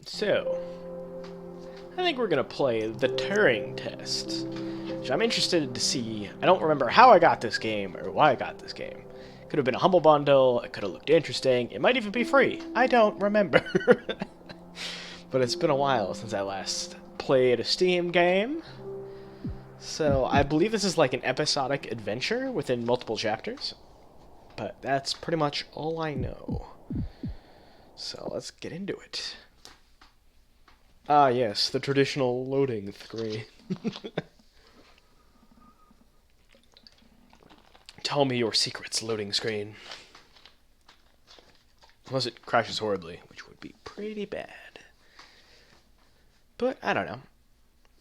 So, I think we're gonna play the Turing Test, which I'm interested to see. I don't remember how I got this game or why I got this game. Could have been a humble bundle. It could have looked interesting. It might even be free. I don't remember. But it's been a while since I last played a Steam game. So I believe this is like an episodic adventure within multiple chapters. But that's pretty much all I know. So let's get into it. Ah, yes, the traditional loading screen. Tell me your secrets, loading screen. Unless it crashes horribly, which would be pretty bad. But, I don't know.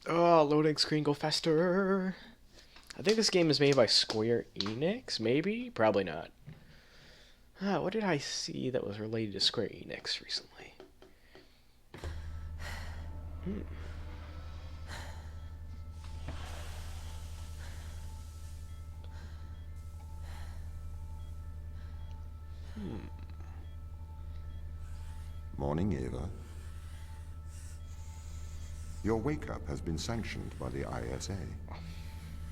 Oh, loading screen, go faster. I think this game is made by Square Enix, maybe? Probably not. What did I see that was related to Square Enix recently? Morning, Eva. Your wake-up has been sanctioned by the ISA.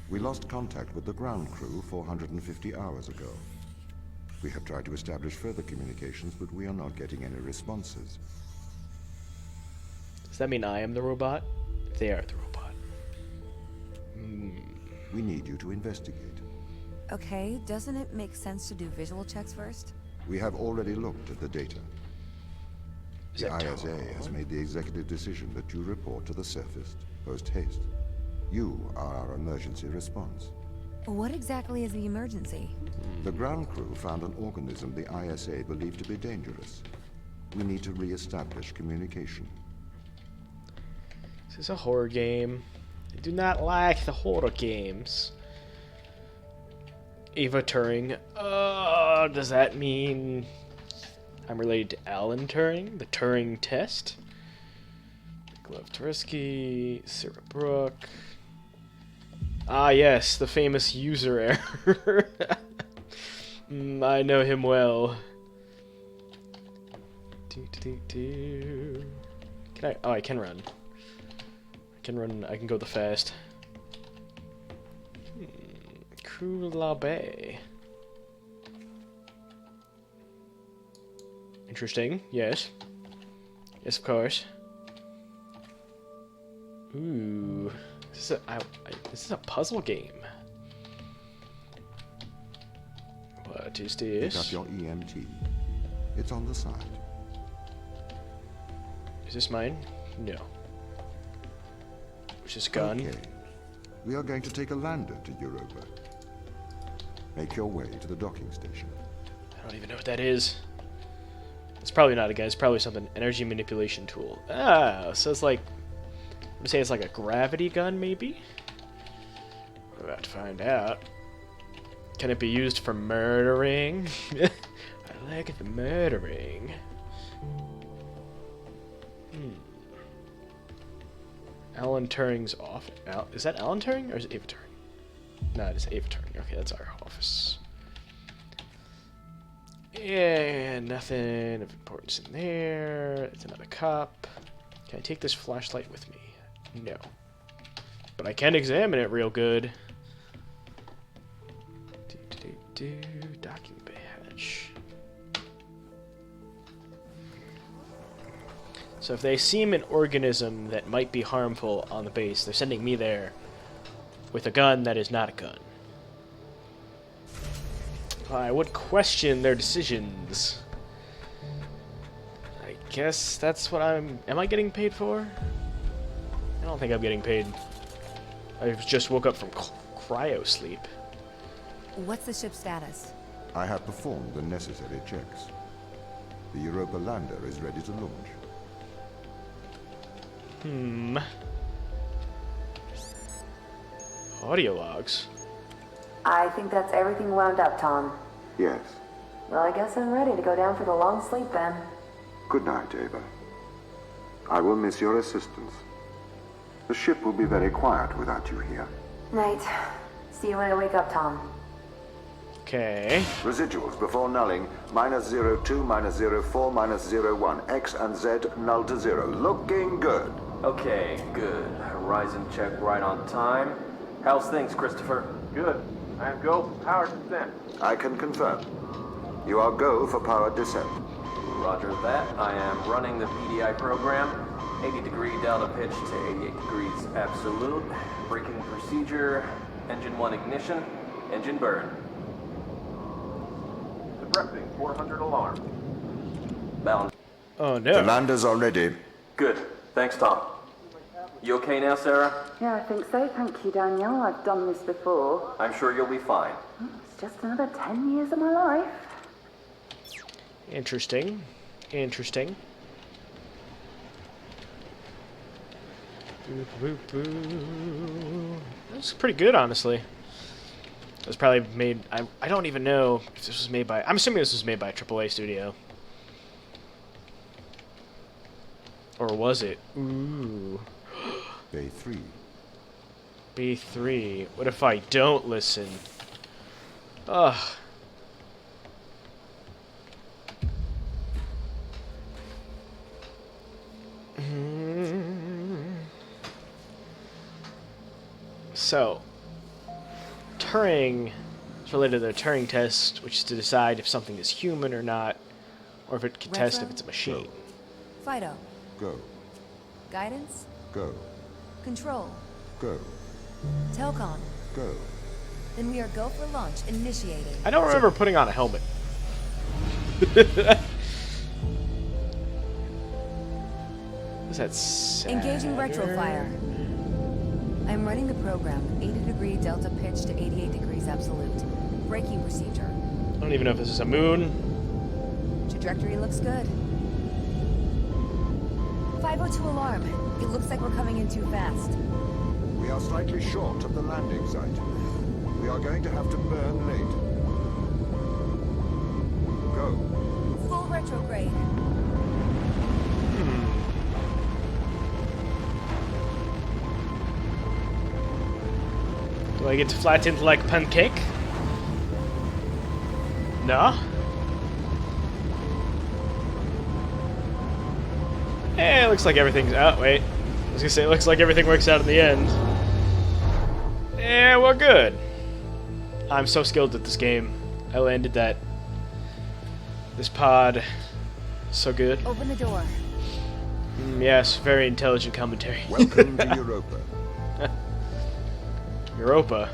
We lost contact with the ground crew 450 hours ago. We have tried to establish further communications, but we are not getting any responses. Does that mean I am the robot? They are the robot. We need you to investigate. Okay, doesn't it make sense to do visual checks first? We have already looked at the data. Is The that ISA Tone? has made the executive decision that you report to the surface post-haste. You are our emergency response. What exactly is the emergency? The ground crew found an organism the ISA believed to be dangerous. We need to re-establish communication. Is this a horror game? I do not like the horror games. Eva Turing. Does that mean I'm related to Alan Turing? The Turing Test? Glove Tversky, Sarah Brooke. Ah, yes, the famous user error. I know him well. Can I? Oh, I can run. I can run. I can go the fast. Kulabe. Interesting. Yes. Yes, of course. Ooh. This is a puzzle game. What is Pick this? up your EMT. It's on the side. Is this mine? No. Is this gun? Okay. We are going to take a lander to Europa. Make your way to the docking station. I don't even know what that is. It's probably not a gun. It's probably something. Energy manipulation tool. Ah, so it's like... I'm gonna say it's like a gravity gun, maybe? We're about to find out. Can it be used for murdering? I like it for murdering. Alan Turing's office. Is that Alan Turing or is it Eva Turing? No, it is Eva Turing. Okay, that's our office. Yeah, nothing of importance in there. It's another cup. Can I take this flashlight with me? No. But I can examine it real good. Docking badge. So if they seem an organism that might be harmful on the base, they're sending me there with a gun that is not a gun. I would question their decisions. I guess that's what I'm... Am I getting paid for? I don't think I'm getting paid. I just woke up from cryo sleep. What's the ship's status? I have performed the necessary checks. The Europa lander is ready to launch. Audio logs. I think that's everything wound up, Tom. Yes. Well, I guess I'm ready to go down for the long sleep then. Good night, Ava. I will miss your assistance. The ship will be very quiet without you here. Night. See you when I wake up, Tom. Okay. Residuals before nulling, -02, -04, -01. X and Z null to 0. Looking good. Okay, good. Horizon check right on time. How's things, Christopher? Good. I am go for power descent. I can confirm. You are go for powered descent. Roger that. I am running the PDI program. 80-degree delta pitch to 88 degrees absolute. Braking procedure. Engine 1 ignition. Engine burn. Suppressing 400 alarm. Balance. Oh The no. landers are ready. Good. Thanks, Tom. You okay now, Sarah? Yeah, I think so. Thank you, Daniel. I've done this before. I'm sure you'll be fine. It's just another 10 years of my life. Interesting. Interesting. That's pretty good, honestly. It was probably made... I don't even know if this was made by... I'm assuming this was made by a AAA studio. Or was it? Ooh. Bay 3. B3. What if I don't listen? Ugh. So, Turing is related to the Turing Test, which is to decide if something is human or not, or if it can test if it's a machine. Fido. Go. Guidance. Go. Control. Go. Telcon. Go. Then we are go for launch initiating. I don't remember putting on a helmet. Is that Engaging retrofire. I'm running the program. 80-degree delta pitch to 88 degrees absolute. Braking procedure. I don't even know if this is a moon. Trajectory looks good. 502 alarm. It looks like we're coming in too fast. We are slightly short of the landing site. We are going to have to burn late. Go. Full retrograde. Do I get to flatten like pancake? No. Eh, it looks like everything's... Oh, wait. I was gonna say, it looks like everything works out in the end. Eh, we're good. I'm so skilled at this game. I landed that. This pod. So good. Open the door. Yes, very intelligent commentary. Welcome to Europa. Europa.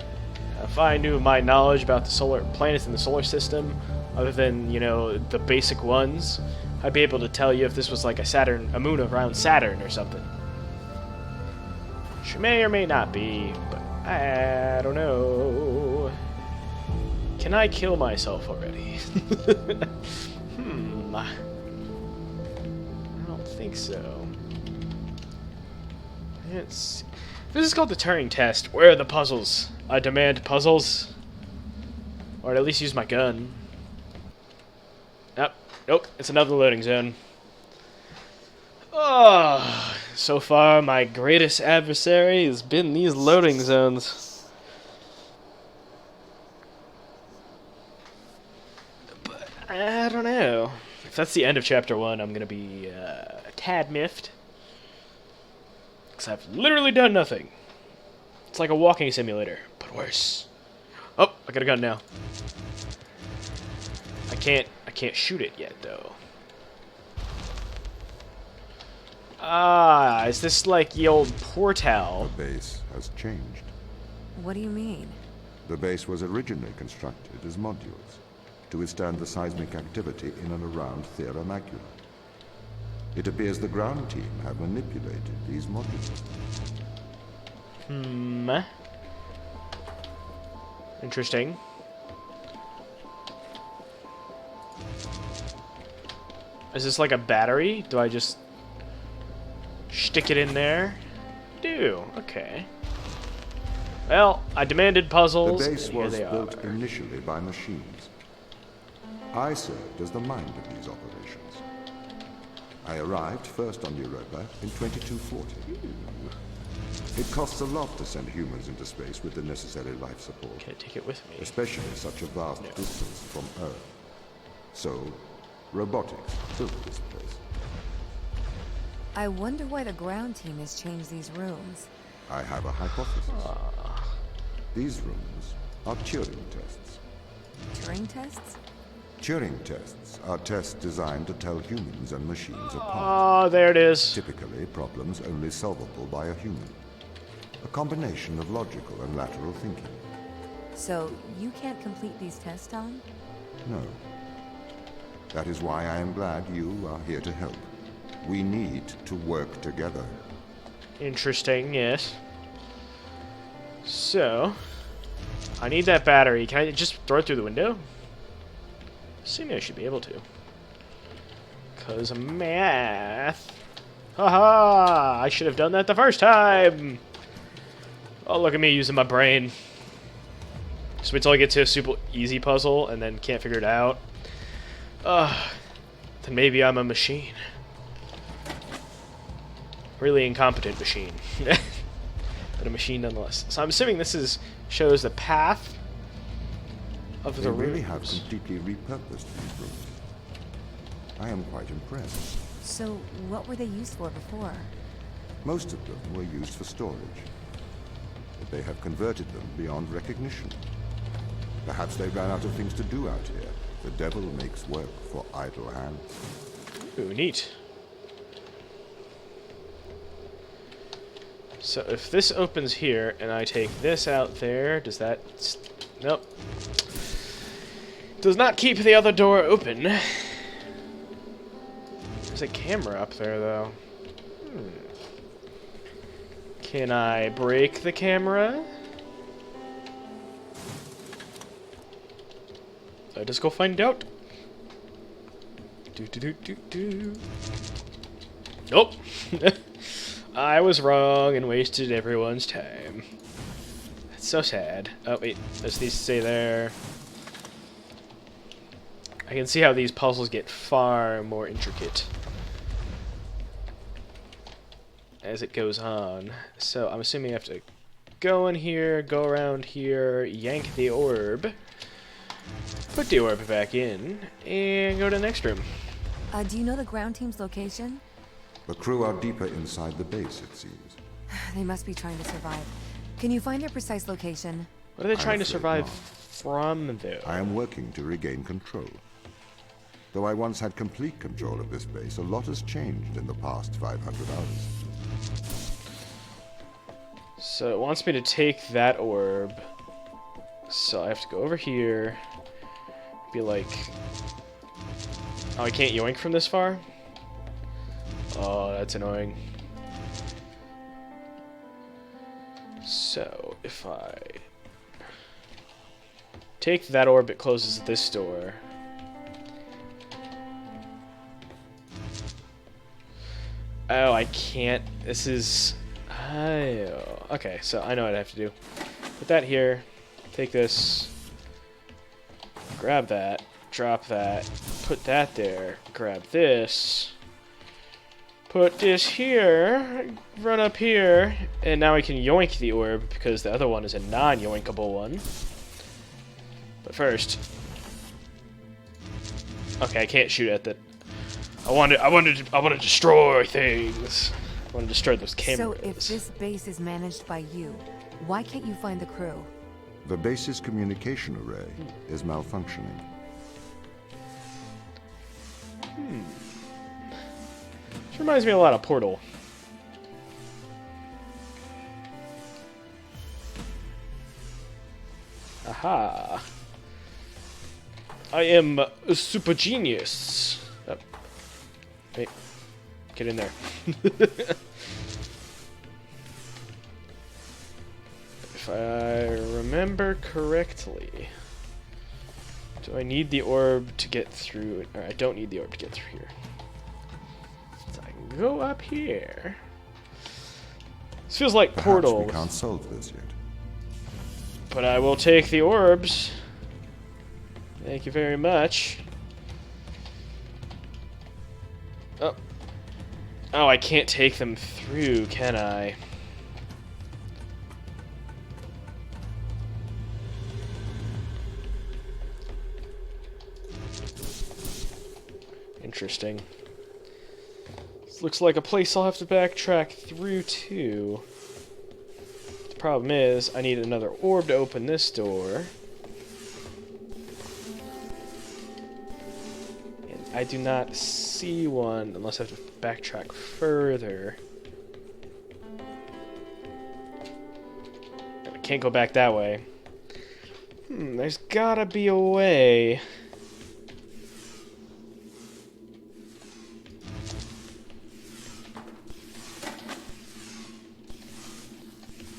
If I knew my knowledge about the solar planets in the solar system, other than, you know, the basic ones, I'd be able to tell you if this was like a moon around Saturn or something. Which may or may not be, but I don't know. Can I kill myself already? I don't think so. Let's... This is called the Turing Test. Where are the puzzles? I demand puzzles. Or at least use my gun. Nope. Nope. It's another loading zone. Oh, so far my greatest adversary has been these loading zones. But I don't know. If that's the end of Chapter 1, I'm gonna be a tad miffed. Because I've literally done nothing. It's like a walking simulator, but worse. Oh, I got a gun now. I can't shoot it yet, though. Ah, is this like the old Portal? The base has changed. What do you mean? The base was originally constructed as modules to withstand the seismic activity in and around Thera Macula. It appears the ground team have manipulated these modules. Interesting. Is this like a battery? Do I just stick it in there? Do. Okay. Well, I demanded puzzles. The base and here was they built are. initially by machines. I served as the mind of these operations. I arrived first on Europa in 2240. It costs a lot to send humans into space with the necessary life support, Can't take it with me. especially such a vast distance from Earth. So, robotics built this place. I wonder why the ground team has changed these rooms. I have a hypothesis. These rooms are Turing tests. Turing tests? Turing tests are tests designed to tell humans and machines apart. Oh, there it is. Typically, problems only solvable by a human. A combination of logical and lateral thinking. So, you can't complete these tests, Tom? No. That is why I am glad you are here to help. We need to work together. Interesting, yes. So, I need that battery. Can I just throw it through the window? Assuming I should be able to. Because math. Haha! I should have done that the first time! Oh, look at me using my brain. Just wait till I get to a super easy puzzle and then can't figure it out. Then maybe I'm a machine. Really incompetent machine. But a machine nonetheless. So I'm assuming this shows the path of They the really rooms. have completely repurposed these rooms. I am quite impressed. So, what were they used for before? Most of them were used for storage. But they have converted them beyond recognition. Perhaps they ran out of things to do out here. The devil makes work for idle hands. Ooh, neat. So if this opens here and I take this out there, does that... Nope. Does not keep the other door open. There's a camera up there, though. Can I break the camera? Let us go find out. Nope. I was wrong and wasted everyone's time. That's so sad. Oh, wait. This needs to stay there. I can see how these puzzles get far more intricate as it goes on. So I'm assuming I have to go in here, go around here, yank the orb, put the orb back in, and go to the next room. Do you know the ground team's location? The crew are deeper inside the base, it seems. They must be trying to survive. Can you find their precise location? What are they I'm trying to afraid survive not. from, though? I am working to regain control. Though I once had complete control of this base, a lot has changed in the past 500 hours. So it wants me to take that orb. So I have to go over here. Be like... Oh, I can't yoink from this far? Oh, that's annoying. So, if I take that orb, it closes this door. Oh, I can't. This is... Oh, okay, so I know what I have to do. Put that here. Take this. Grab that. Drop that. Put that there. Grab this. Put this here. Run up here. And now I can yoink the orb because the other one is a non-yoinkable one. But first... Okay, I can't shoot at that. I want to destroy things. I want to destroy those cameras. So, if this base is managed by you, why can't you find the crew? The base's communication array is malfunctioning. This reminds me a lot of Portal. Aha. I am a super genius. Oh. Wait. Get in there. If I remember correctly, do I need the orb to get through? Or I don't need the orb to get through here. So I can go up here. This feels like Perhaps Portal, we can't solve this yet. but I will take the orbs. Thank you very much. Oh. Oh, I can't take them through, can I? interesting. This looks like a place I'll have to backtrack through to. The problem is, I need another orb to open this door. And I do not see one unless I have to backtrack further. I can't go back that way. There's gotta be a way.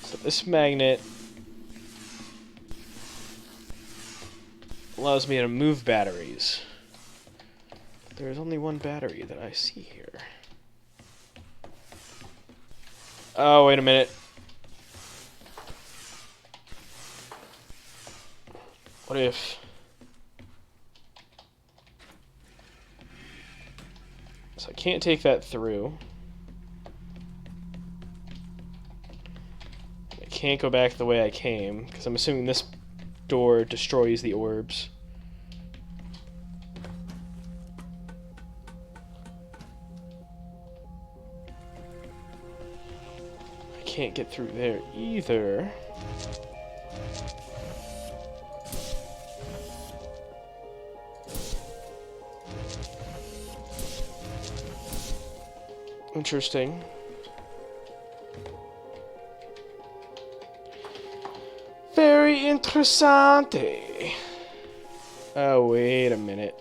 So this magnet allows me to move batteries. There's only one battery that I see here. Oh, wait a minute. What if... So I can't take that through. I can't go back the way I came, because I'm assuming this door destroys the orbs. I can't get through there either. Interesting. Very interessante. Oh, wait a minute.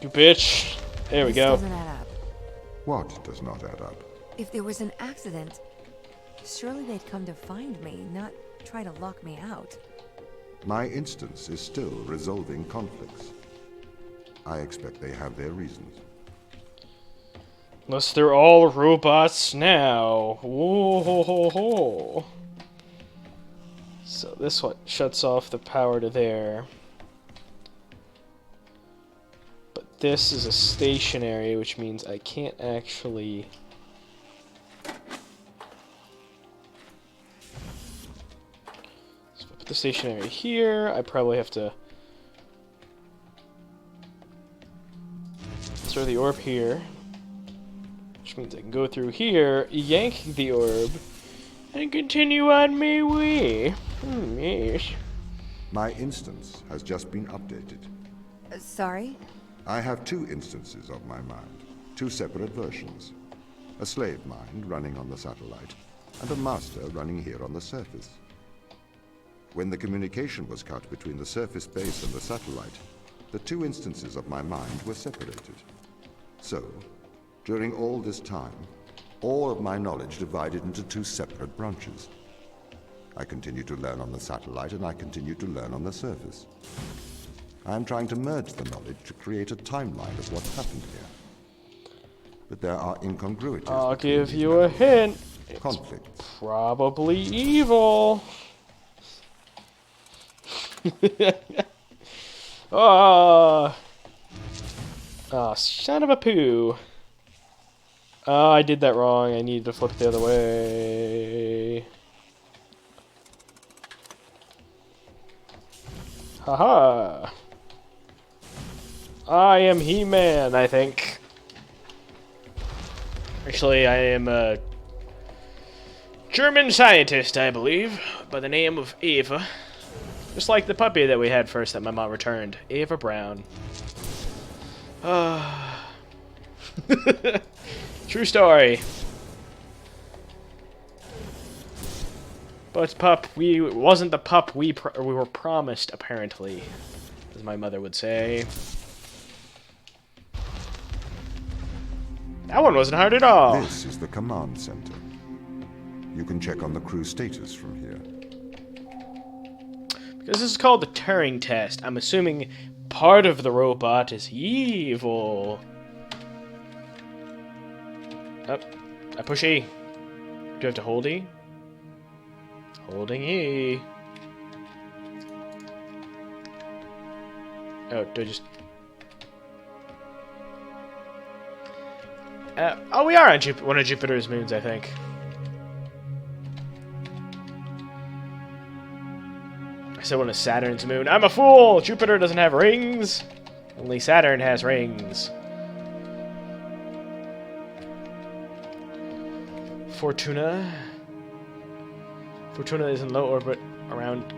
You bitch. There we go. This doesn't add up. What does not add up? If there was an accident, surely they'd come to find me, not try to lock me out. My instance is still resolving conflicts. I expect they have their reasons. Unless they're all robots now. Whoa, ho, ho, ho. So this one shuts off the power to there. But this is a stationary, which means I can't actually... So if I put the stationary here, I probably have to throw the orb here. Which means I can go through here, yank the orb, and continue on my way. Yes. My instance has just been updated. Sorry? I have two instances of my mind, two separate versions. A slave mind running on the satellite, and a master running here on the surface. When the communication was cut between the surface base and the satellite, the two instances of my mind were separated. So, during all this time, all of my knowledge divided into two separate branches. I continue to learn on the satellite, and I continue to learn on the surface. I am trying to merge the knowledge to create a timeline of what's happened here. But there are incongruities. I'll between give these you a memories. hint. It's Conflicts. probably evil. Oh, son of a poo. Oh, I did that wrong. I needed to flip it the other way. Haha. I am He-Man, I think. Actually, I am a German scientist, I believe, by the name of Eva. Just like the puppy that we had first that my mom returned. Eva Brown. True story. But pup, wasn't the pup we were promised, apparently, as my mother would say. That one wasn't hard at all. This is the command center. You can check on the crew status from here. Because this is called the Turing Test, I'm assuming part of the robot is evil. Up. I push E. Do I have to hold E? Holding E. Oh, do I just... Oh, we are on one of Jupiter's moons, I think. I said one of Saturn's moon. I'm a fool! Jupiter doesn't have rings. Only Saturn has rings. Fortuna. Fortuna is in low orbit around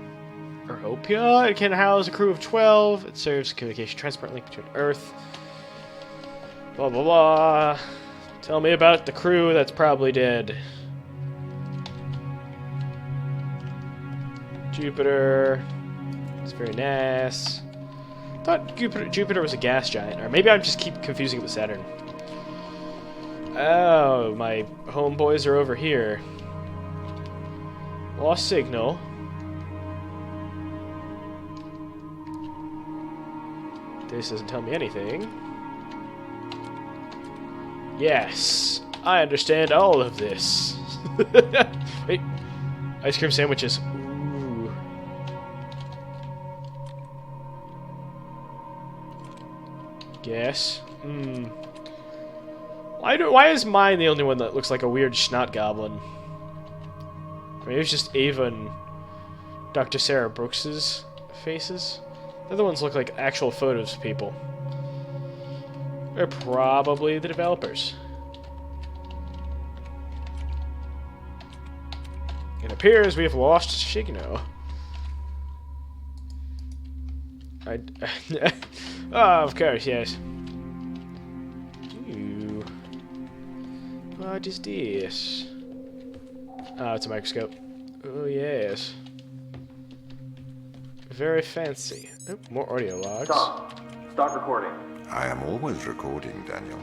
Europia. It can house a crew of 12. It serves communication transport link between Earth. Blah, blah, blah. Tell me about the crew that's probably dead. Jupiter. It's very nice. I thought Jupiter was a gas giant. Or maybe I just keep confusing it with Saturn. Oh, my homeboys are over here. Lost signal. This doesn't tell me anything. Yes, I understand all of this. Wait, ice cream sandwiches. Ooh. Guess. Why is mine the only one that looks like a weird snot goblin? Maybe it's just Ava and Dr. Sarah Brooks's faces. The other ones look like actual photos of people. They're probably the developers. It appears we have lost Shigno. Oh, of course, yes. Ooh. What is this? Oh, it's a microscope. Oh, yes. Very fancy. Oh, more audio logs. Stop. Start recording. I am always recording, Daniel.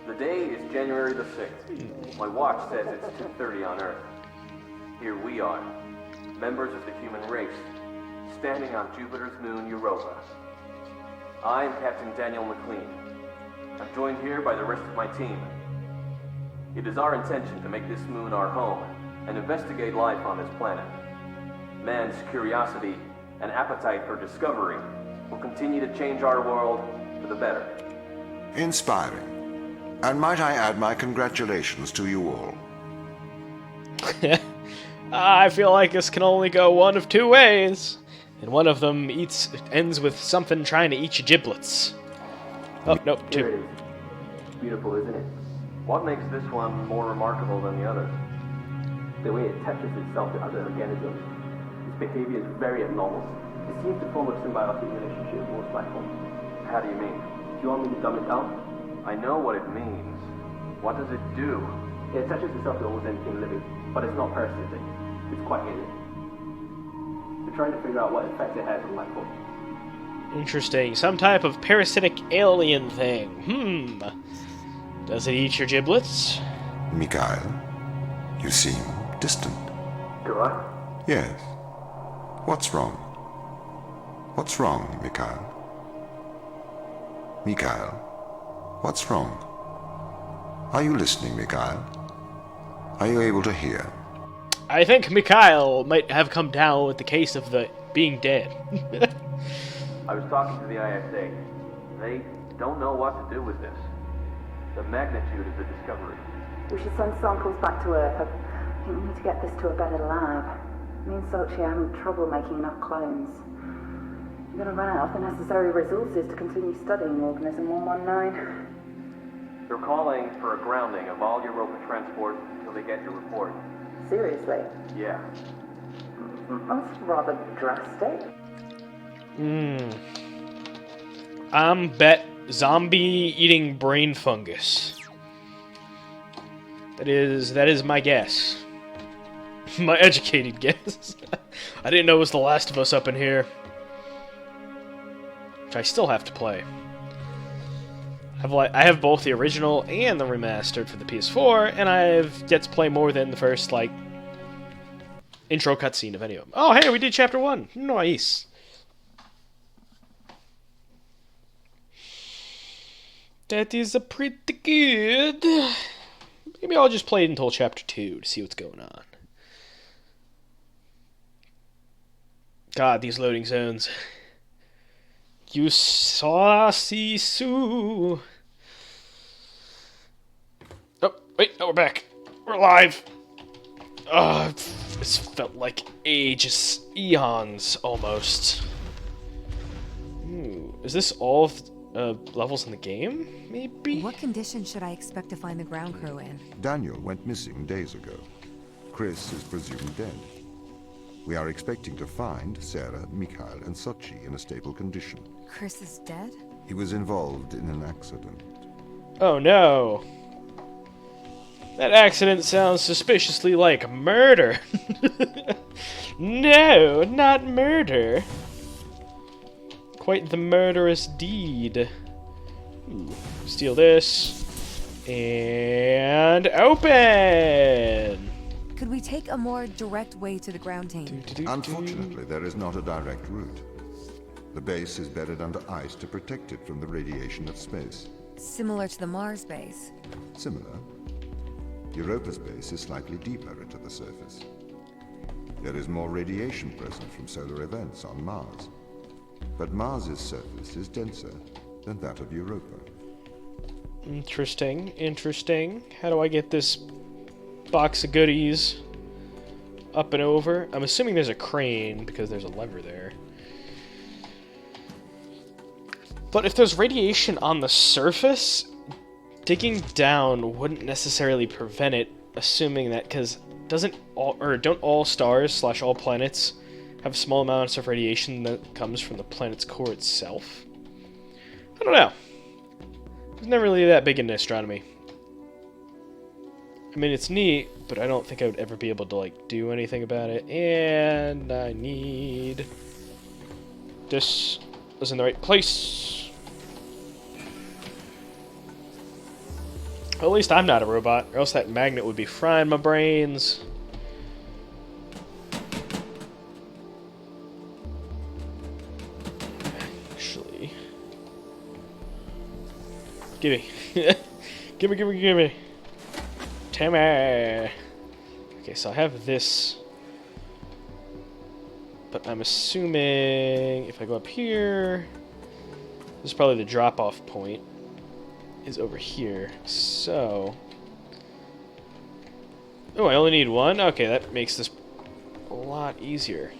The day is January the 6th. My watch says it's 2:30 on Earth. Here we are, members of the human race, standing on Jupiter's moon Europa. I am Captain Daniel McLean. I'm joined here by the rest of my team. It is our intention to make this moon our home and investigate life on this planet. Man's curiosity and appetite for discovery will continue to change our world for the better. Inspiring. And might I add my congratulations to you all. I feel like this can only go one of two ways. And one of them ends with something trying to eat your giblets. Oh, no, Here it two. is. Beautiful, isn't it? What makes this one more remarkable than the others? The way it attaches itself to other organisms. Its behavior is very abnormal. It seems to form a symbiotic relationship with most life forms. How do you mean? Do you want me to dumb it down? I know what it means. What does it do? It attaches itself to almost anything living, but it's not parasitic. It's quite alien. We're trying to figure out what effect it has on life forms. Interesting. Some type of parasitic alien thing. Does it eat your giblets? Mikhail, you seem distant. Do I? Yes. What's wrong? What's wrong, Mikhail? Mikhail, what's wrong? Are you listening, Mikhail? Are you able to hear? I think Mikhail might have come down with the case of the being dead. I was talking to the ISA. They don't know what to do with this. The magnitude of the discovery. We should send samples back to Earth. I think we need to get this to a better lab. Me and Sochi are having trouble making enough clones. We're going to run out of the necessary resources to continue studying Organism 119. They're calling for a grounding of all Europa transport until they get your report. Seriously? Yeah. That's rather drastic. Bet zombie eating brain fungus. That is my guess. My educated guess. I didn't know it was The Last of Us up in here. Which I still have to play. I have both the original and the remastered for the PS4, and I've yet to play more than the first, intro cutscene of any of them. Oh, hey, we did Chapter 1. Nice. That is a pretty good. Maybe I'll just play it until Chapter 2 to see what's going on. God, these loading zones. You saucy Sue. Wait, no, we're back. We're alive. This felt like ages, eons, almost. Ooh, is this all of levels in the game? Maybe? What conditions should I expect to find the ground crew in? Daniel went missing days ago. Chris is presumed dead. We are expecting to find Sarah, Mikhail, and Sochi in a stable condition. Chris is dead? He was involved in an accident. Oh no. That accident sounds suspiciously like murder. No, not murder. Quite the murderous deed. Ooh, steal this. And open! Could we take a more direct way to the ground team? Unfortunately, there is not a direct route. The base is bedded under ice to protect it from the radiation of space. Similar to the Mars base. Similar. Europa's base is slightly deeper into the surface. There is more radiation present from solar events on Mars. But Mars's surface is denser than that of Europa. Interesting, interesting. How do I get this box of goodies up and over? I'm assuming there's a crane because there's a lever there. But if there's radiation on the surface, digging down wouldn't necessarily prevent it, assuming that, because don't all stars / all planets have small amounts of radiation that comes from the planet's core itself? I don't know. I was never really that big into astronomy. I mean, it's neat, but I don't think I would ever be able to, like, do anything about it. And I need... This was in the right place. Well, at least I'm not a robot, or else that magnet would be frying my brains. Actually... Gimme. Gimme. Timmy! Okay, so I have this. But I'm assuming if I go up here... This is probably the drop-off point. Is over here. So... Oh, I only need one? Okay, that makes this a lot easier.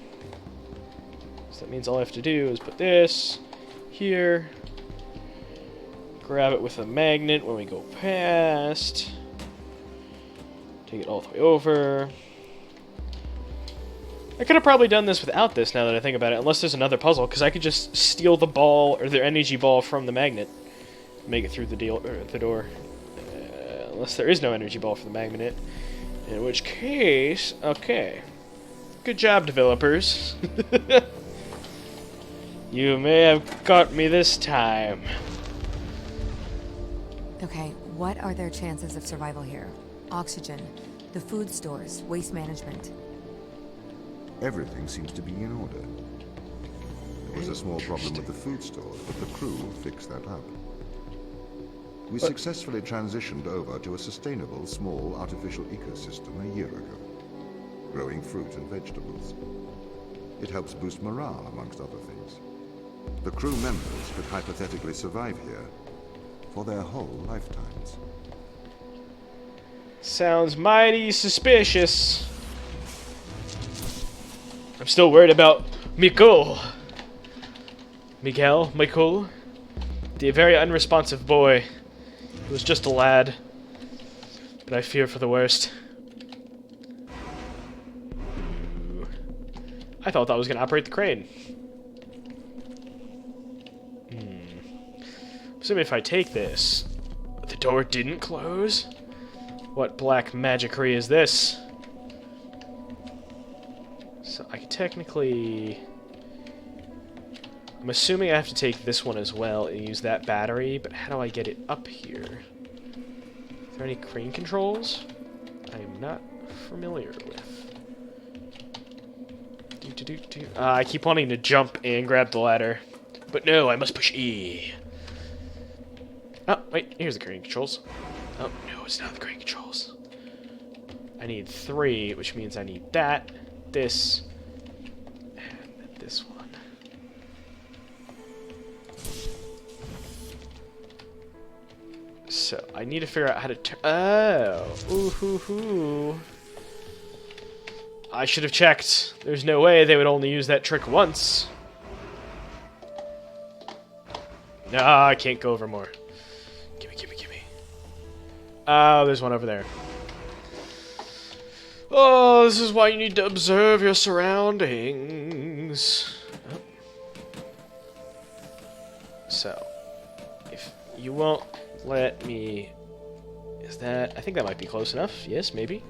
So that means all I have to do is put this here. Grab it with a magnet when we go past. Take it all the way over. I could have probably done this without this now that I think about it, unless there's another puzzle, because I could just steal the ball, or the energy ball from the magnet. Make it through the door. Unless there is no energy ball for the magnet. In which case, okay. Good job, developers. You may have caught me this time. Okay, what are their chances of survival here? Oxygen, the food stores, waste management. Everything seems to be in order. There was a small problem with the food stores, but the crew fixed that up. We successfully transitioned over to a sustainable, small, artificial ecosystem a year ago, growing fruit and vegetables. It helps boost morale, amongst other things. The crew members could hypothetically survive here for their whole lifetimes. Sounds mighty suspicious. I'm still worried about Michael, the very unresponsive boy. He was just a lad, but I fear for the worst. I thought that was going to operate the crane. Assuming if I take this, the door didn't close? What black magicry is this? So I could technically... I'm assuming I have to take this one as well and use that battery, but how do I get it up here? Is there any crane controls? I am not familiar with. I keep wanting to jump and grab the ladder, but no, I must push E. Oh, wait, here's the crane controls. Oh, no, it's not the crane controls. I need 3, which means I need that, this, and this one. So, I need to figure out how to turn... Oh! Ooh hoo hoo. I should have checked. There's no way they would only use that trick once. Nah, I can't go over more. Gimme, gimme, gimme. Oh, there's one over there. Oh, this is why you need to observe your surroundings. Oh. So, if you won't let me... Is that... I think that might be close enough. Yes, maybe.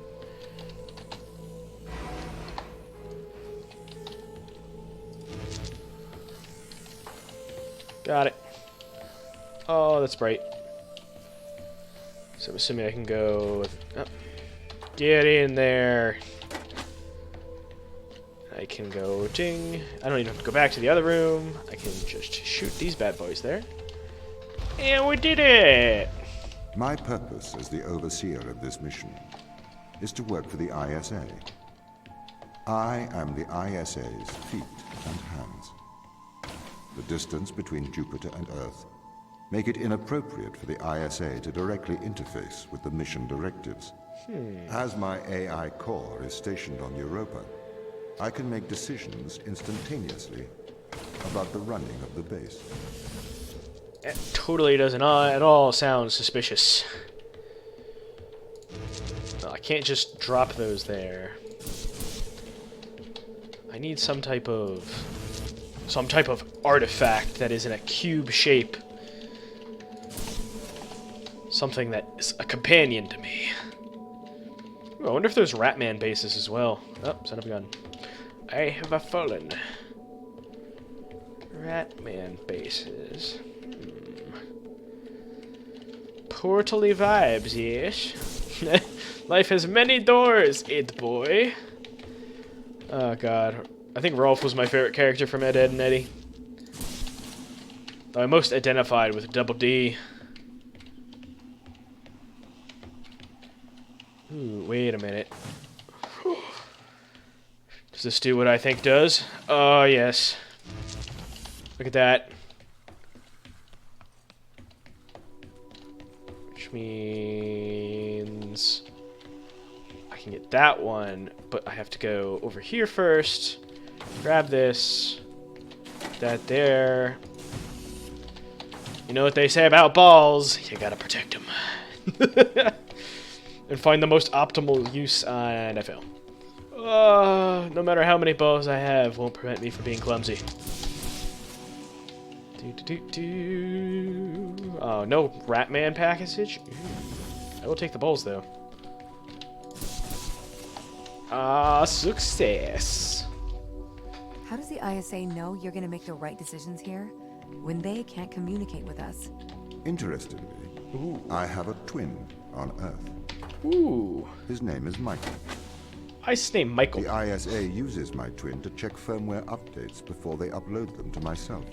Got it. Oh, that's bright. So I'm assuming I can go... Oh. Get in there. I can go ding. I don't even have to go back to the other room. I can just shoot these bad boys there. And we did it! My purpose as the overseer of this mission is to work for the ISA. I am the ISA's feet and hands. The distance between Jupiter and Earth make it inappropriate for the ISA to directly interface with the mission directives. As my AI core is stationed on Europa, I can make decisions instantaneously about the running of the base. It totally doesn't at all sound suspicious. No, I can't just drop those there. I need some type of artifact that is in a cube shape. Something that is a companion to me. Ooh, I wonder if there's Ratman bases as well. Oh, son of a gun. I have fallen. Ratman bases. Portally vibes, yes. Life has many doors, Ed boy. Oh god. I think Rolf was my favorite character from Ed, Edd and Eddy. Though I most identified with Double D. Ooh, wait a minute. Does this do what I think does? Oh, yes. Look at that. Which means... I can get that one, but I have to go over here first. Grab this. That there. You know what they say about balls? You gotta protect them. And find the most optimal use, and I fail. No matter how many balls I have, won't prevent me from being clumsy. Oh, no Ratman package? I will take the balls, though. Success. How does the ISA know you're gonna make the right decisions here when they can't communicate with us? Interestingly, I have a twin on Earth. Ooh. His name is Michael. Ice name Michael. The ISA uses my twin to check firmware updates before they upload them to myself.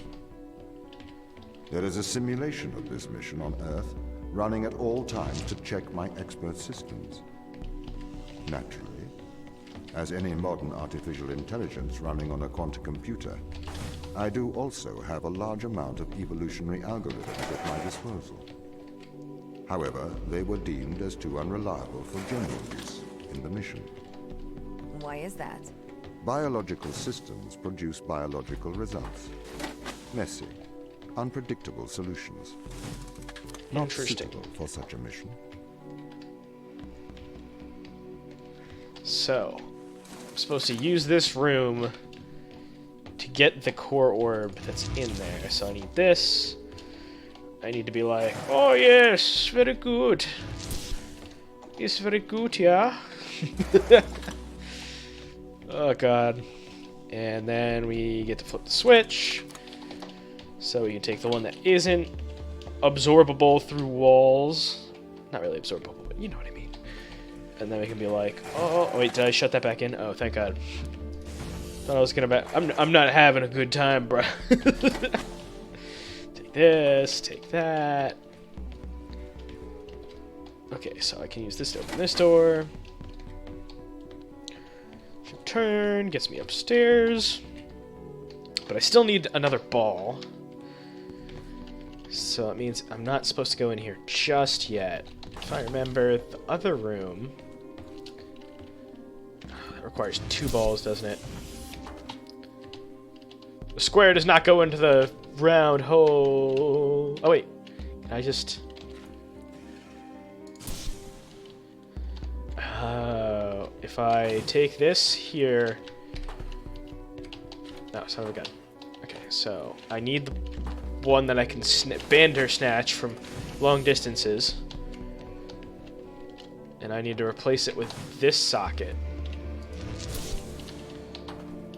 There is a simulation of this mission on Earth running at all times to check my expert systems. Naturally, as any modern artificial intelligence running on a quantum computer, I do also have a large amount of evolutionary algorithms at my disposal. However, they were deemed as too unreliable for general use in the mission. Why is that? Biological systems produce biological results. Messy, unpredictable solutions. Not Interesting. suitable for such a mission. So, I'm supposed to use this room to get the core orb that's in there. So I need this. I need to be like, oh yes, very good. It's very good, yeah. Oh god. And then we get to flip the switch. So we can take the one that isn't absorbable through walls. Not really absorbable, but you know what I mean. And then we can be like, oh wait, did I shut that back in? Oh, thank god. Thought I was gonna I'm not having a good time, bro. Take this, take that. Okay, so I can use this to open this door. Turn, gets me upstairs. But I still need another ball. So it means I'm not supposed to go in here just yet. If I remember, the other room... That requires 2 balls, doesn't it? The square does not go into the round hole. Oh, wait. Can I just... if I take this here... No, son of a gun. Okay, so I need the one that I can Bandersnatch from long distances. And I need to replace it with this socket.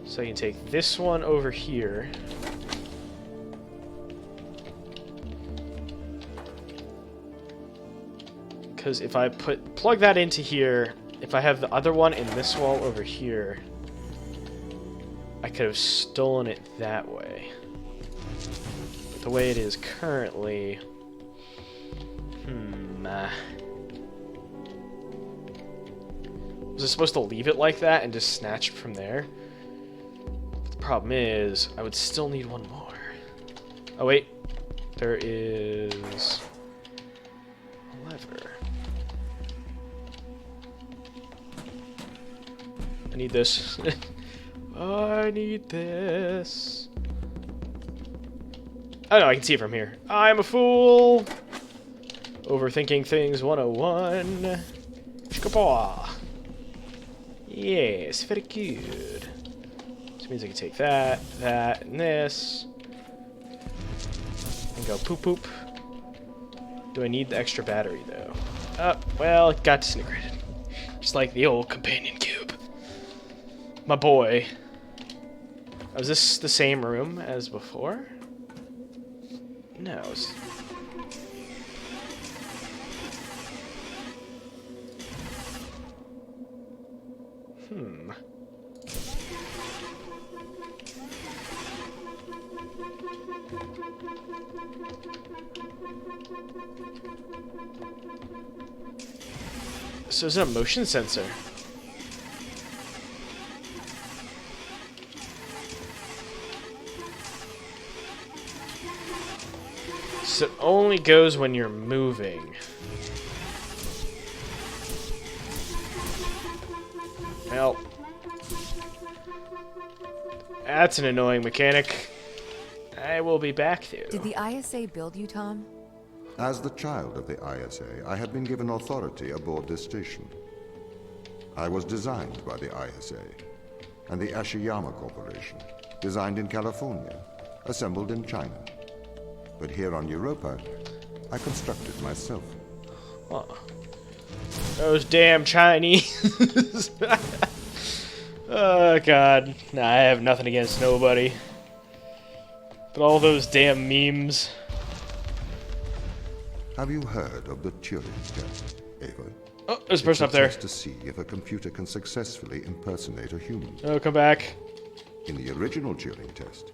So I can take this one over here. Because if I plug that into here, if I have the other one in this wall over here, I could have stolen it that way. But the way it is currently... Was I supposed to leave it like that and just snatch it from there? But the problem is, I would still need one more. Oh wait, there is a lever. I need this. I need this. Oh no, I can see it from here. I'm a fool! Overthinking things 101. Shkapaw. Yes, very good. Which means I can take that, and this. And go poop poop. Do I need the extra battery though? Oh, well, it got disintegrated. Just like the old companion cube. My boy. Oh, is this the same room as before? No. So is it a motion sensor? So it only goes when you're moving. Well, that's an annoying mechanic. I will be back though. Did the ISA build you, Tom? As the child of the ISA, I have been given authority aboard this station. I was designed by the ISA and the Ashiyama Corporation, designed in California, assembled in China. But here on Europa, I constructed myself. Oh. Those damn Chinese. Oh, God. Nah, I have nothing against nobody. But all those damn memes. Have you heard of the Turing Test, Ava? Oh, there's a person up there. It's a test to see if a computer can successfully impersonate a human. Oh, come back. In the original Turing Test,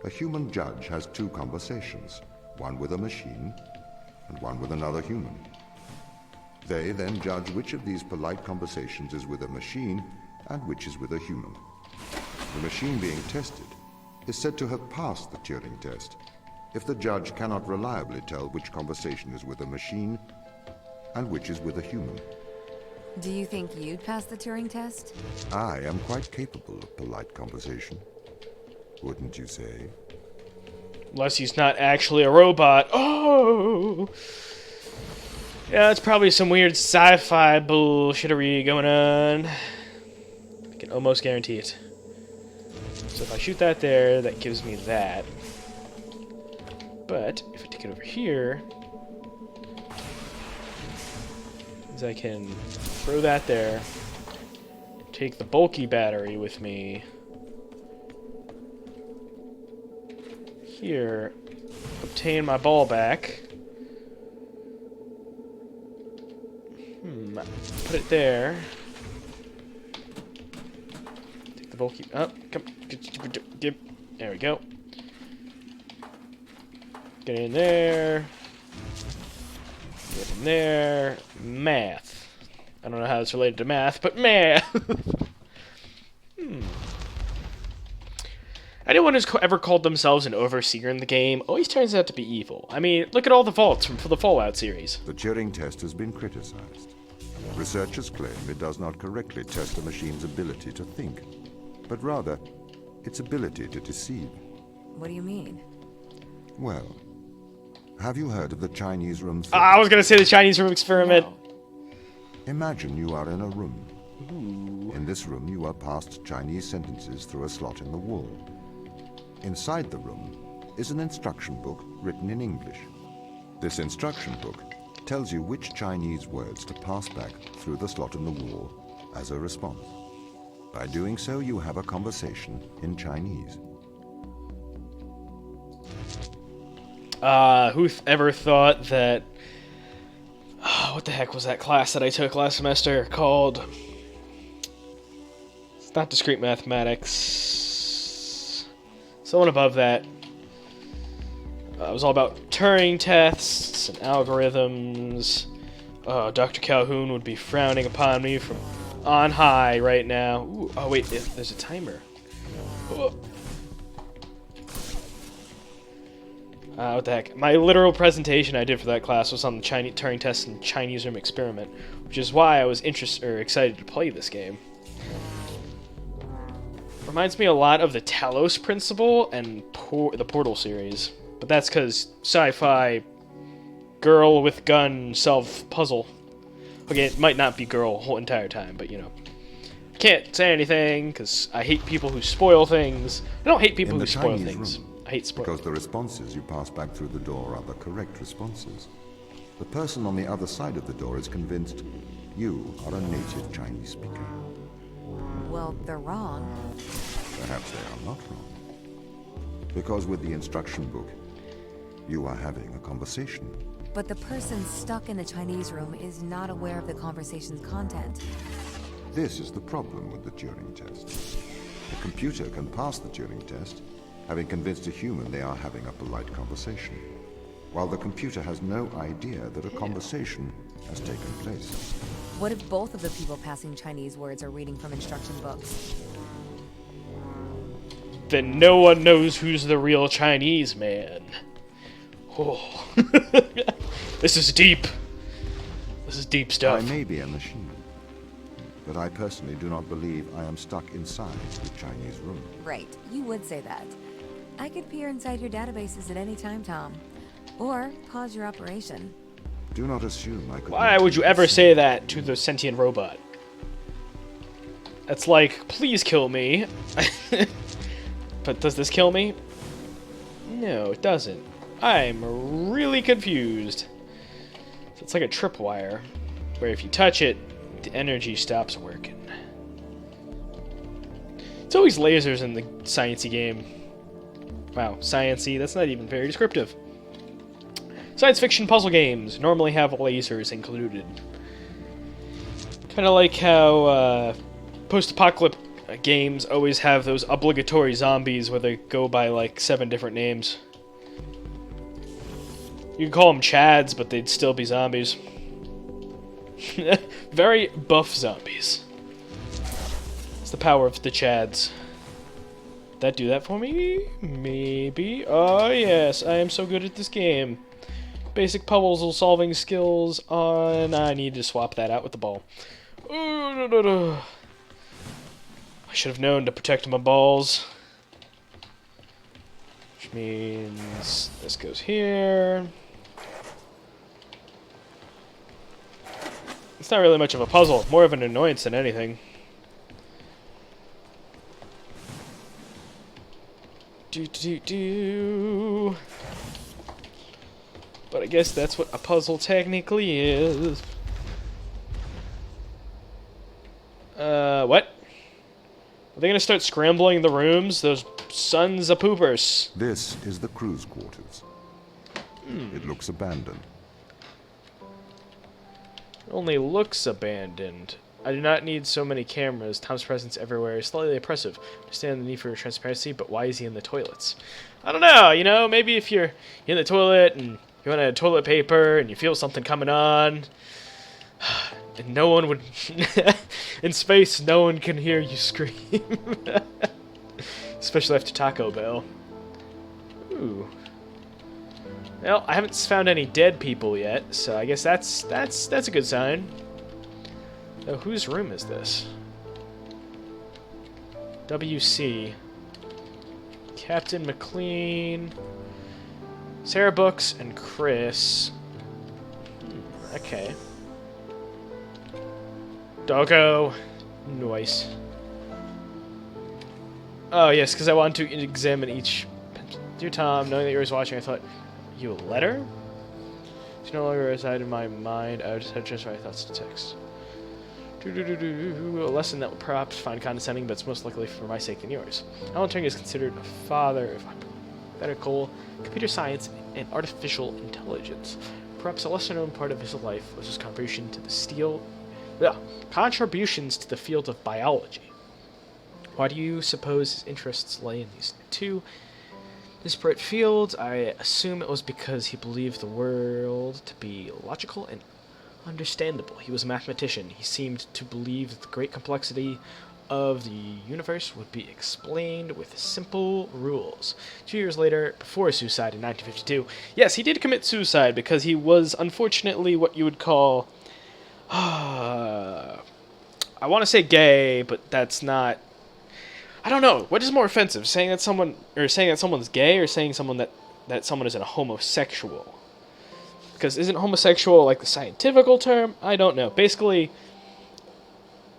a human judge has two conversations, one with a machine and one with another human. They then judge which of these polite conversations is with a machine and which is with a human. The machine being tested is said to have passed the Turing Test if the judge cannot reliably tell which conversation is with a machine and which is with a human. Do you think you'd pass the Turing test? I am quite capable of polite conversation, wouldn't you say? Unless he's not actually a robot. Oh! Yeah, it's probably some weird sci-fi bullshittery going on. I can almost guarantee it. So if I shoot that there, that gives me that. But if I take it over here, means I can throw that there, take the bulky battery with me here, obtain my ball back. Put it there. Take the bulky. Oh, come. There we go. Get in there. Get in there. Math. I don't know how it's related to math, but math. Anyone who's ever called themselves an overseer in the game always turns out to be evil. I mean, look at all the vaults from the Fallout series. The Turing test has been criticized. Researchers claim it does not correctly test a machine's ability to think, but rather its ability to deceive. What do you mean? Well, have you heard of the Chinese room theory? I was gonna say the Chinese room experiment. No. Imagine you are in a room. In this room, you are passed Chinese sentences through a slot in the wall. Inside the room is an instruction book written in English. This instruction book tells you which Chinese words to pass back through the slot in the wall as a response. By doing so, you have a conversation in Chinese. Who ever thought that... what the heck was that class that I took last semester called... It's not discrete mathematics. Someone above that. It was all about Turing tests and algorithms. Dr. Calhoun would be frowning upon me from on high right now. Ooh, oh wait, there's a timer. What the heck? My literal presentation I did for that class was on the Turing test and Chinese room experiment, which is why I was excited to play this game. Reminds me a lot of the Talos Principle and the Portal series, but that's because sci-fi, girl with gun solve puzzle. Okay, it might not be girl the whole entire time, but you know. Can't say anything because I hate people who spoil things. I don't hate people who spoil things. I hate spoilers. Because the responses you pass back through the door are the correct responses. The person on the other side of the door is convinced you are a native Chinese speaker. Well, they're wrong. Perhaps they are not wrong. Because with the instruction book, you are having a conversation. But the person stuck in the Chinese room is not aware of the conversation's content. This is the problem with the Turing test. The computer can pass the Turing test, having convinced a human they are having a polite conversation, while the computer has no idea that a conversation has taken place. What if both of the people passing Chinese words are reading from instruction books? Then no one knows who's the real Chinese man. Oh. This is deep. This is deep stuff. I may be a machine, but I personally do not believe I am stuck inside the Chinese room. Right, you would say that. I could peer inside your databases at any time, Tom. Or pause your operation. Do not assume I could... Why would you ever say that to the sentient robot? That's like, please kill me. But does this kill me? No, it doesn't. I'm really confused. So it's like a tripwire, where if you touch it, the energy stops working. It's always lasers in the sciencey game. Wow, sciencey, that's not even very descriptive. Science fiction puzzle games normally have lasers included. Kind of like how post-apocalyptic games always have those obligatory zombies where they go by like 7 different names. You could call them Chads, but they'd still be zombies. Very buff zombies. It's the power of the Chads. Did that do that for me? Maybe. Oh yes, I am so good at this game. Basic puzzle solving skills on... I need to swap that out with the ball. I should have known to protect my balls. Which means this goes here. It's not really much of a puzzle, more of an annoyance than anything. But I guess that's what a puzzle technically is. What? Are they gonna start scrambling the rooms? Those sons of poopers. This is the crew's quarters. It looks abandoned. It only looks abandoned. I do not need so many cameras. Tom's presence everywhere is slightly oppressive. I understand the need for transparency, but why is he in the toilets? I don't know, you know, maybe if you're in the toilet and you want to toilet paper and you feel something coming on, and no one would... in space, no one can hear you scream. Especially after Taco Bell. Ooh. Well, I haven't found any dead people yet, so I guess that's a good sign. Oh, whose room is this? WC. Captain McLean, Sarah Books, and Chris. Okay. Doggo. Nice. Oh, yes, because I wanted to examine each... Dear Tom, knowing that you were watching, I thought... You a letter? It's no longer reside in my mind. I just had to transfer my thoughts to text. A lesson that will perhaps find condescending, but it's most likely for my sake than yours. Alan Turing is considered a father of hypothetical computer science and artificial intelligence. Perhaps a lesser-known part of his life was his contributions to the field of biology. Why do you suppose his interests lay in these two disparate fields? I assume it was because he believed the world to be logical and understandable. He was a mathematician. He seemed to believe that the great complexity of the universe would be explained with simple rules. 2 years later, before his suicide in 1952, yes, he did commit suicide because he was unfortunately what you would call, I want to say gay, but that's not. I don't know. What is more offensive, saying that someone's gay, or saying that someone is a homosexual? Because isn't homosexual like the scientific term? I don't know. Basically,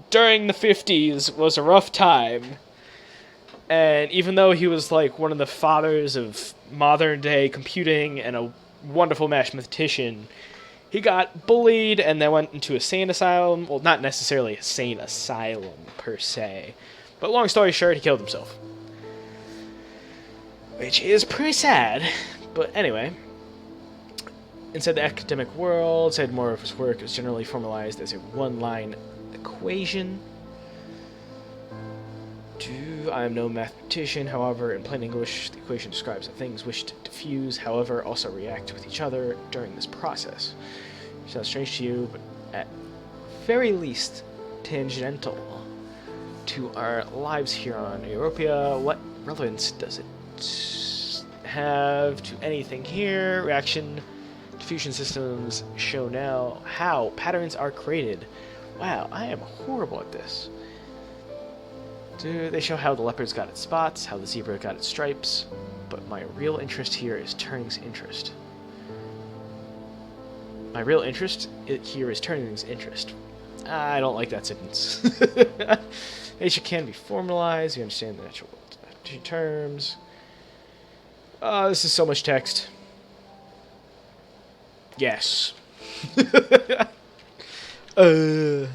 during the 50s was a rough time. And even though he was like one of the fathers of modern day computing and a wonderful mathematician, he got bullied and then went into a sane asylum. Well, not necessarily a sane asylum per se. But long story short, he killed himself. Which is pretty sad. But anyway. Inside the academic world, said more of his work is generally formalized as a one-line equation. I am no mathematician, however, in plain English, the equation describes that things which to diffuse, however, also react with each other during this process. It sounds strange to you, but at very least tangential to our lives here on Europa. What relevance does it have to anything here? Reaction diffusion systems show now how patterns are created. Wow, I am horrible at this. They show how the leopard's got its spots, how the zebra got its stripes, but my real interest here is Turing's interest. My real interest here is Turing's interest. I don't like that sentence. Nature can be formalized, you understand the natural world terms. This is so much text. Yes. I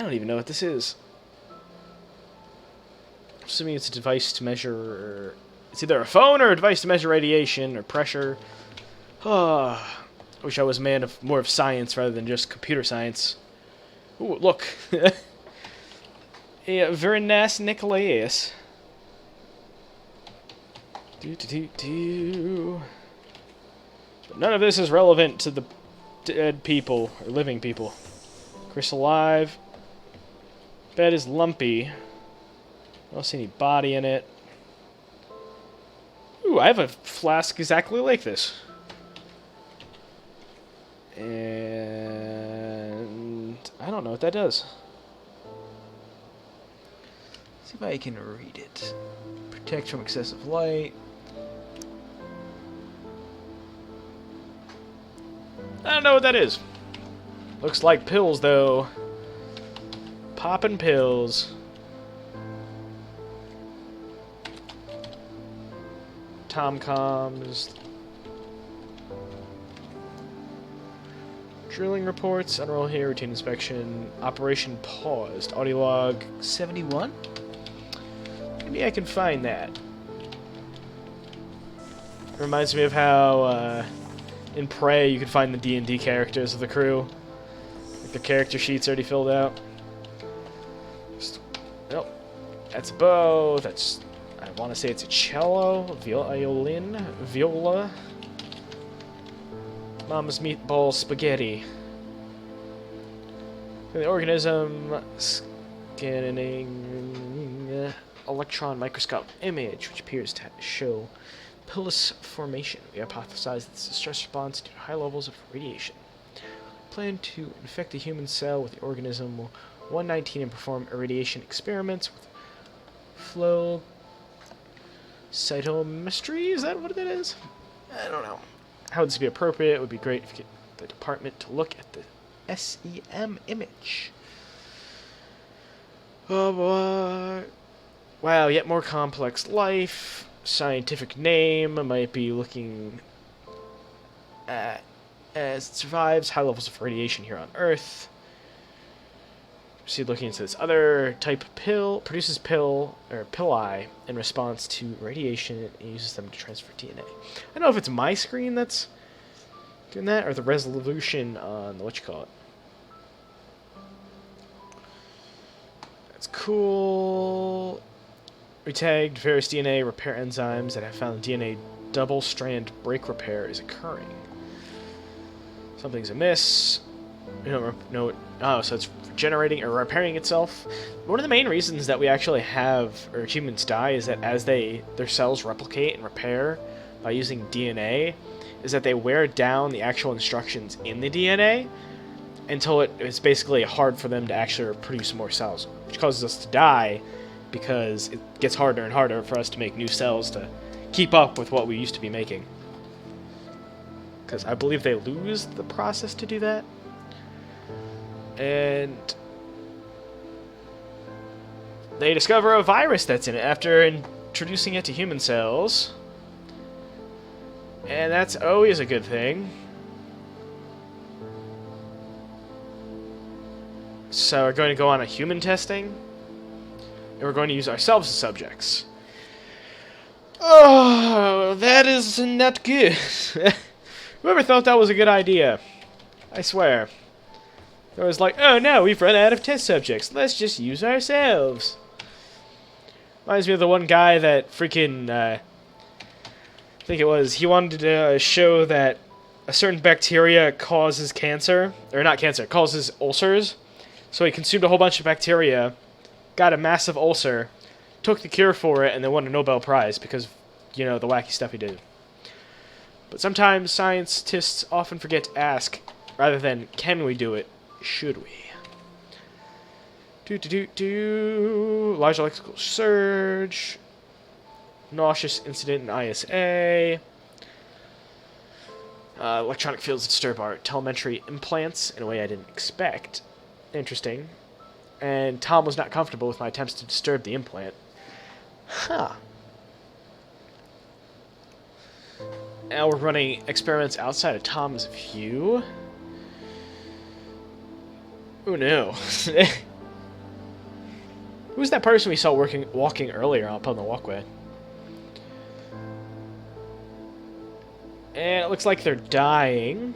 don't even know what this is. Assuming it's a device to measure... It's either a phone or a device to measure radiation or pressure. I wish I was a man more of science rather than just computer science. Ooh, look. Yeah, very nice Nicholas. But none of this is relevant to the dead people, or living people. Chris alive. Bed is lumpy. I don't see any body in it. Ooh, I have a flask exactly like this. And I don't know what that does. See if I can read it. Protect from excessive light. I don't know what that is. Looks like pills, though. Poppin' pills. Tomcoms. Drilling reports. Unroll here. Routine inspection. Operation paused. Audio log 71? Maybe I can find that. Reminds me of how in Prey you could find the D&D characters of the crew. Like the character sheets already filled out. Nope. That's a bow. That's... I want to say it's a cello. Violin. Viola. Mama's meatball spaghetti. The organism. Scanning. electron microscope image, which appears to show pilus formation. We hypothesize that this is a stress response due to high levels of radiation. Plan to infect a human cell with the organism 119 and perform irradiation experiments with flow cytometry. Is that what it is? I don't know. How would this be appropriate? It would be great if you get the department to look at the SEM image. Oh boy. Wow, yet more complex life. Scientific name might be looking at as it survives high levels of radiation here on Earth. See, looking into this other type of pill, produces pili in response to radiation and uses them to transfer DNA. I don't know if it's my screen that's doing that or the resolution on the That's cool. We tagged various DNA repair enzymes that have found DNA double-strand break repair is occurring. Something's amiss. We don't know. Oh, so it's generating or repairing itself. One of the main reasons that we actually have, or humans die, is that as their cells replicate and repair by using DNA, is that they wear down the actual instructions in the DNA until it's basically hard for them to actually produce more cells, which causes us to die because it gets harder and harder for us to make new cells to keep up with what we used to be making. Because I believe they lose the process to do that. And they discover a virus that's in it after introducing it to human cells. And that's always a good thing. So we're going to go on a human testing. And we're going to use ourselves as subjects. Oh, that is not good. Whoever thought that was a good idea? I swear. It was like, oh no, we've run out of test subjects. Let's just use ourselves. Reminds me of the one guy that freaking, I think it was, he wanted to show that a certain bacteria causes cancer. Or not cancer, causes ulcers. So he consumed a whole bunch of bacteria, got a massive ulcer, took the cure for it, and then won a Nobel Prize because, you know, the wacky stuff he did. But sometimes scientists often forget to ask, rather than, can we do it, should we? Large electrical surge. Nauseous incident in ISA. Electronic fields disturb our telemetry implants in a way I didn't expect. Interesting. And Tom was not comfortable with my attempts to disturb the implant. Huh. Now we're running experiments outside of Tom's view. Who knew? Who's that person we saw walking earlier up on the walkway? And it looks like they're dying.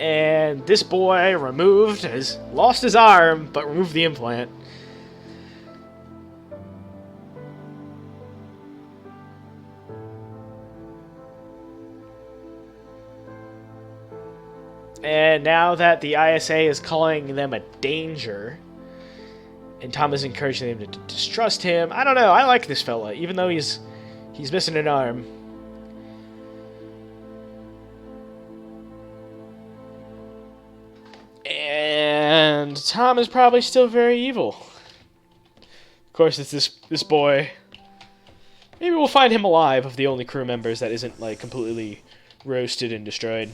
And this boy has lost his arm, but removed the implant. And now that the ISA is calling them a danger, and Tom is encouraging them to distrust him, I don't know, I like this fella, even though he's missing an arm. And Tom is probably still very evil. Of course, it's this boy. Maybe we'll find him alive of the only crew members that isn't, like, completely roasted and destroyed.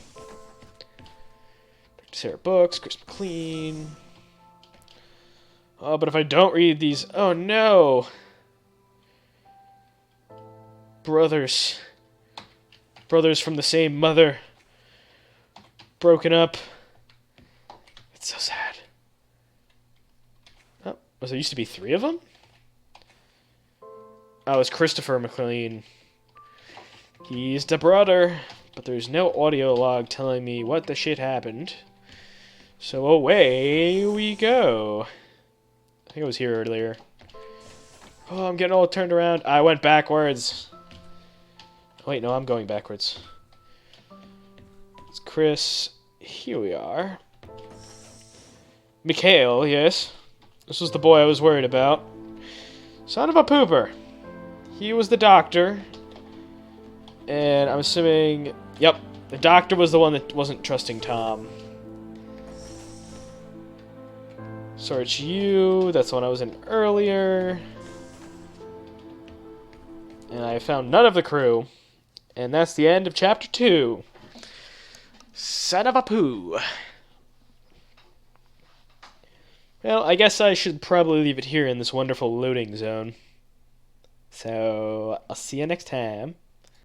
Sarah books, Chris McLean. Oh, but if I don't read these... Oh, no! Brothers. Brothers from the same mother. Broken up. It's so sad. Oh, was there used to be 3 of them? Oh, it's Christopher McLean. He's the brother. But there's no audio log telling me what the shit happened. So away we go. I think I was here earlier. Oh, I'm getting all turned around. I went backwards. Wait, no, I'm going backwards. It's Chris. Here we are. Mikhail, yes. This was the boy I was worried about. Son of a pooper. He was the doctor. And I'm assuming... Yep, the doctor was the one that wasn't trusting Tom. So it's you. That's the one I was in earlier. And I found none of the crew. And that's the end of Chapter 2. Son of a poo. Well, I guess I should probably leave it here in this wonderful loading zone. So, I'll see you next time.